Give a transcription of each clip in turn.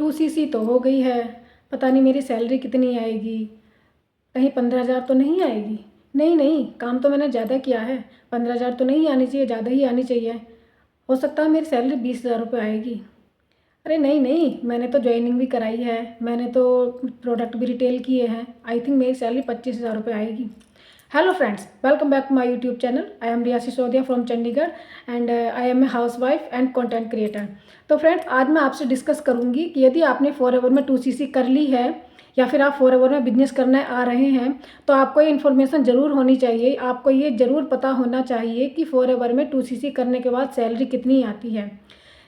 2cc तो हो गई है, पता नहीं मेरी सैलरी कितनी आएगी, कहीं 15,000 तो नहीं आएगी। नहीं नहीं, काम तो मैंने ज़्यादा किया है, 15,000 तो नहीं आनी चाहिए, ज़्यादा ही आनी चाहिए। हो सकता है मेरी सैलरी 20,000 रुपये आएगी। अरे नहीं नहीं, मैंने तो ज्वाइनिंग भी कराई है, मैंने तो प्रोडक्ट भी रिटेल किए हैं। आई थिंक मेरी सैलरी 25,000 रुपये आएगी। Hello friends, welcome back to my YouTube channel. I am Riya Sisodiya from Chandigarh and I am a housewife and content creator. तो फ्रेंड्स, आज मैं आपसे डिस्कस करूंगी कि यदि आपने फॉरएवर में 2cc कर ली है या फिर आप फॉरएवर में बिजनेस करने आ रहे हैं, तो आपको ये इन्फॉर्मेशन ज़रूर होनी चाहिए। आपको ये ज़रूर पता होना चाहिए कि फॉरएवर में 2cc करने के बाद सैलरी कितनी आती है।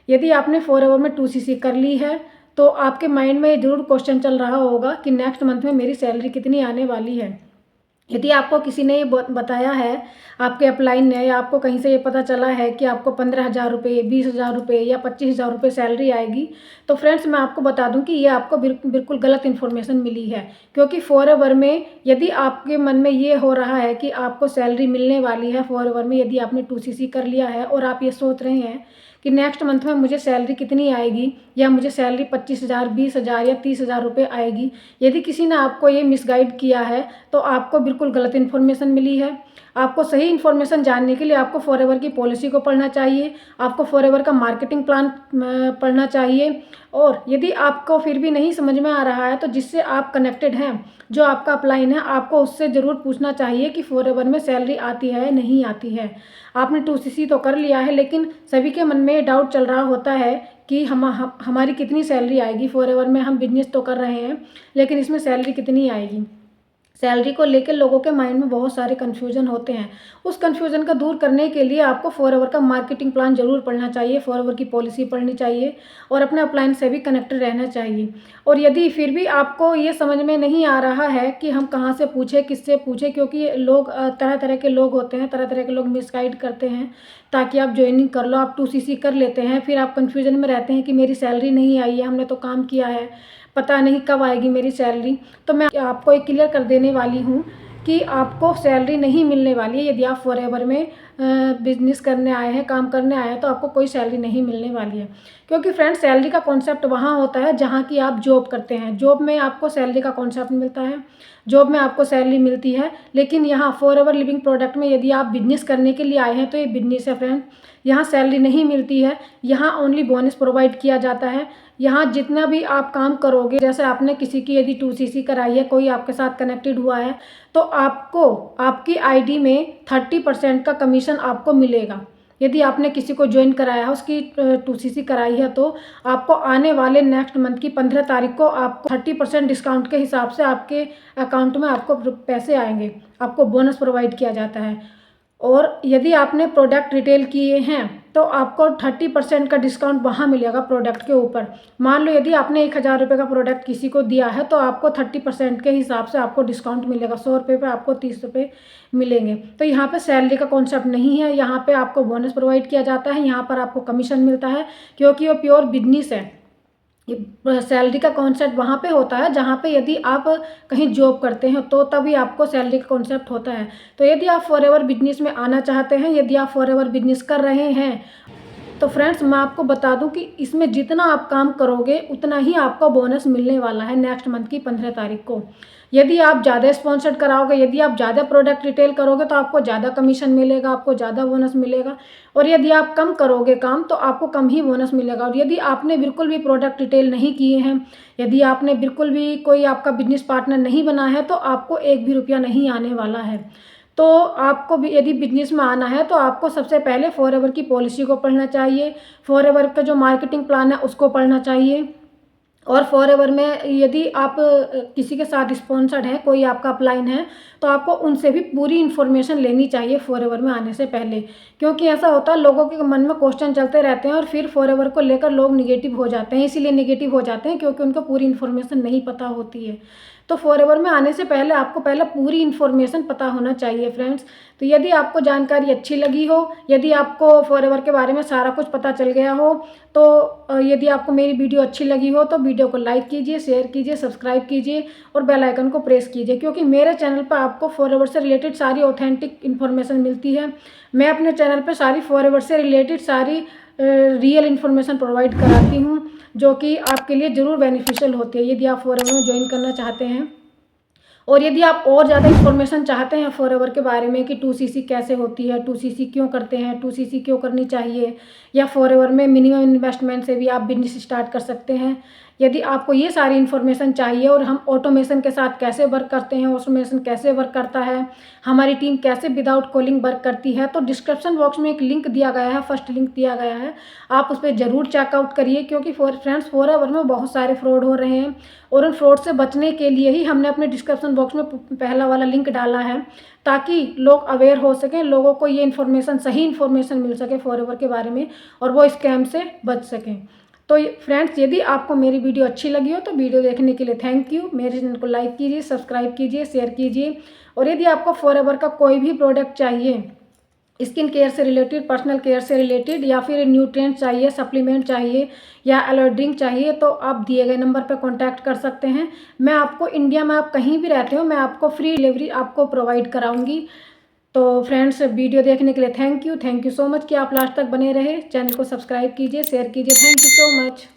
यदि आपने फॉरएवर में 2cc कर ली है तो आपके माइंड में ये जरूर क्वेश्चन चल रहा होगा कि नेक्स्ट मंथ में मेरी सैलरी कितनी आने वाली है। यदि आपको किसी ने ये बताया है, आपके अपलाइन ने, या आपको कहीं से ये पता चला है कि आपको 15,000 रुपये, 20,000 रुपये या 25,000 रुपये सैलरी आएगी, तो फ्रेंड्स मैं आपको बता दूं कि ये आपको बिल्कुल गलत इन्फॉर्मेशन मिली है। क्योंकि फॉरएवर में यदि आपके मन में ये हो रहा है कि आपको सैलरी मिलने वाली है फॉरएवर में, यदि आपने 2cc कर लिया है और आप ये सोच रहे हैं कि नेक्स्ट मंथ में मुझे सैलरी कितनी आएगी, या मुझे सैलरी 25,000, 20,000 या 30,000 रुपये आएगी, यदि किसी ने आपको ये मिसगाइड किया है तो आपको बिल्कुल गलत इन्फॉर्मेशन मिली है। आपको सही इन्फॉर्मेशन जानने के लिए आपको फॉरएवर की पॉलिसी को पढ़ना चाहिए, आपको फॉरएवर का मार्केटिंग प्लान पढ़ना चाहिए। और यदि आपको फिर भी नहीं समझ में आ रहा है तो जिससे आप कनेक्टेड हैं, जो आपका अपलाइन है, आपको उससे ज़रूर पूछना चाहिए कि फॉरएवर में सैलरी आती है नहीं आती है। आपने 2cc तो कर लिया है, लेकिन सभी के मन में डाउट चल रहा होता है कि हमारी कितनी सैलरी आएगी। फॉरएवर में हम बिजनेस तो कर रहे हैं, लेकिन इसमें सैलरी कितनी आएगी। सैलरी को लेकर लोगों के माइंड में बहुत सारे कन्फ्यूजन होते हैं। उस कन्फ्यूजन का दूर करने के लिए आपको फॉरएवर का मार्केटिंग प्लान जरूर पढ़ना चाहिए, फॉरएवर की पॉलिसी पढ़नी चाहिए और अपने अपलाइन से भी कनेक्टेड रहना चाहिए। और यदि फिर भी आपको ये समझ में नहीं आ रहा है कि हम कहाँ से पूछें, किससे पूछें, क्योंकि लोग तरह तरह के लोग होते हैं, तरह तरह के लोग मिसगाइड करते हैं ताकि आप ज्वाइनिंग कर लो। आप 2cc कर लेते हैं, फिर आप कन्फ्यूजन में रहते हैं कि मेरी सैलरी नहीं आई है, हमने तो काम किया है, पता नहीं कब आएगी मेरी सैलरी। तो मैं आपको एक क्लियर कर देने वाली हूँ कि आपको सैलरी नहीं मिलने वाली है। यदि आप फॉरएवर में बिजनेस करने आए हैं, काम करने आए हैं, तो आपको कोई सैलरी नहीं मिलने वाली है। क्योंकि फ्रेंड्स, सैलरी का कॉन्सेप्ट वहाँ होता है जहाँ की आप जॉब करते हैं। जॉब में आपको सैलरी का कॉन्सेप्ट मिलता है, जॉब में आपको सैलरी मिलती है। लेकिन यहाँ फॉरएवर लिविंग प्रोडक्ट में यदि आप बिजनेस करने के लिए आए हैं तो ये बिजनेस है फ्रेंड, यहाँ सैलरी नहीं मिलती है, यहाँ ओनली बोनस प्रोवाइड किया जाता है। यहाँ जितना भी आप काम करोगे, जैसे आपने किसी की यदि 2cc कराई है, कोई आपके साथ कनेक्टेड हुआ है, तो आपको आपकी आईडी में 30% का कमीशन आपको मिलेगा। यदि आपने किसी को ज्वाइन कराया है, उसकी 2cc कराई है, तो आपको आने वाले नेक्स्ट मंथ की 15 तारीख को आपको 30% डिस्काउंट के हिसाब से आपके अकाउंट में आपको पैसे आएंगे, आपको बोनस प्रोवाइड किया जाता है। और यदि आपने प्रोडक्ट रिटेल किए हैं तो आपको 30% का डिस्काउंट वहाँ मिलेगा प्रोडक्ट के ऊपर। मान लो यदि आपने 1,000 रुपये का प्रोडक्ट किसी को दिया है तो आपको 30% के हिसाब से आपको डिस्काउंट मिलेगा। 100 रुपये पे आपको 30 रुपये मिलेंगे। तो यहाँ पे सैलरी का कॉन्सेप्ट नहीं है, यहाँ पे आपको बोनस प्रोवाइड किया जाता है, यहाँ पर आपको कमीशन मिलता है, क्योंकि वो प्योर बिजनेस है। सैलरी का कॉन्सेप्ट वहाँ पे होता है जहाँ पे यदि आप कहीं जॉब करते हैं तो तभी आपको सैलरी का कॉन्सेप्ट होता है। तो यदि आप फॉरएवर बिजनेस में आना चाहते हैं, यदि आप फॉरएवर बिजनेस कर रहे हैं, तो फ्रेंड्स मैं आपको बता दूं कि इसमें जितना आप काम करोगे उतना ही आपको बोनस मिलने वाला है नेक्स्ट मंथ की 15 तारीख को। यदि आप ज़्यादा स्पॉन्सर्ड कराओगे, यदि आप ज़्यादा प्रोडक्ट रिटेल करोगे तो आपको ज़्यादा कमीशन मिलेगा, आपको ज़्यादा बोनस मिलेगा। और यदि आप कम करोगे काम तो आपको कम ही बोनस मिलेगा। और यदि आपने बिल्कुल भी प्रोडक्ट रिटेल नहीं किए हैं, यदि आपने बिल्कुल भी कोई आपका बिजनेस पार्टनर नहीं बना है, तो आपको एक भी रुपया नहीं आने वाला है। तो आपको भी यदि बिजनेस में आना है तो आपको सबसे पहले फॉरएवर की पॉलिसी को पढ़ना चाहिए, फॉरएवर का जो मार्केटिंग प्लान है उसको पढ़ना चाहिए। और फॉरएवर में यदि आप किसी के साथ स्पॉन्सर्ड है, कोई आपका अपलाइन है, तो आपको उनसे भी पूरी इन्फॉर्मेशन लेनी चाहिए फॉरएवर में आने से पहले। क्योंकि ऐसा होता है लोगों के मन में क्वेश्चन चलते रहते हैं और फिर फॉरएवर को लेकर लोग निगेटिव हो जाते हैं। इसीलिए निगेटिव हो जाते हैं क्योंकि उनको पूरी इन्फॉर्मेशन नहीं पता होती है। तो फॉरएवर में आने से पहले आपको पहले पूरी इन्फॉर्मेशन पता होना चाहिए फ्रेंड्स। तो यदि आपको जानकारी अच्छी लगी हो, यदि आपको फॉरएवर के बारे में सारा कुछ पता चल गया हो, तो यदि आपको मेरी वीडियो अच्छी लगी हो तो वीडियो को लाइक कीजिए, शेयर कीजिए, सब्सक्राइब कीजिए और बेल आइकन को प्रेस कीजिए। क्योंकि मेरे चैनल पर आपको फॉरएवर से रिलेटेड सारी ऑथेंटिक इन्फॉर्मेशन मिलती है। मैं अपने चैनल पर सारी फॉरएवर से रिलेटेड सारी रियल इन्फॉर्मेशन प्रोवाइड कराती हूँ, जो कि आपके लिए ज़रूर बेनिफिशियल होती है यदि आप फॉरएवर में ज्वाइन करना चाहते हैं। और यदि आप और ज़्यादा इन्फॉर्मेशन चाहते हैं फॉरएवर के बारे में कि 2CC कैसे होती है, 2CC क्यों करते हैं, 2CC क्यों करनी चाहिए, या फॉरएवर में मिनिमम इन्वेस्टमेंट से भी आप बिजनेस स्टार्ट कर सकते हैं, यदि आपको ये सारी इन्फॉर्मेशन चाहिए और हम ऑटोमेशन के साथ कैसे वर्क करते हैं, ऑटोमेशन कैसे वर्क करता है, हमारी टीम कैसे विदाउट कॉलिंग वर्क करती है, तो डिस्क्रिप्शन बॉक्स में एक लिंक दिया गया है, फर्स्ट लिंक दिया गया है, आप उस पर ज़रूर चेकआउट करिए। क्योंकि फ्रेंड्स फॉरएवर में बहुत सारे फ्रॉड हो रहे हैं और उन फ्रॉड से बचने के लिए ही हमने अपने डिस्क्रिप्शन बॉक्स में पहला वाला लिंक डाला है, ताकि लोग अवेयर हो सकें, लोगों को ये इन्फॉर्मेशन, सही इन्फॉर्मेशन मिल सके फॉरएवर के बारे में और वो स्कैम से बच सकें। तो फ्रेंड्स, यदि आपको मेरी वीडियो अच्छी लगी हो तो वीडियो देखने के लिए थैंक यू। मेरे चैनल को लाइक कीजिए, सब्सक्राइब कीजिए, शेयर कीजिए। और यदि आपको फॉरएवर का कोई भी प्रोडक्ट चाहिए, स्किन केयर से रिलेटेड, पर्सनल केयर से रिलेटेड, या फिर न्यूट्रिएंट चाहिए, सप्लीमेंट चाहिए या एलर्जी ड्रिंक चाहिए, तो आप दिए गए नंबर पर कांटेक्ट कर सकते हैं। मैं आपको इंडिया में आप कहीं भी रहते हो, मैं आपको फ्री डिलीवरी आपको प्रोवाइड कराऊंगी। तो फ्रेंड्स, वीडियो देखने के लिए थैंक यू सो मच कि आप लास्ट तक बने रहे। चैनल को सब्सक्राइब कीजिए, शेयर कीजिए। Thank you so much.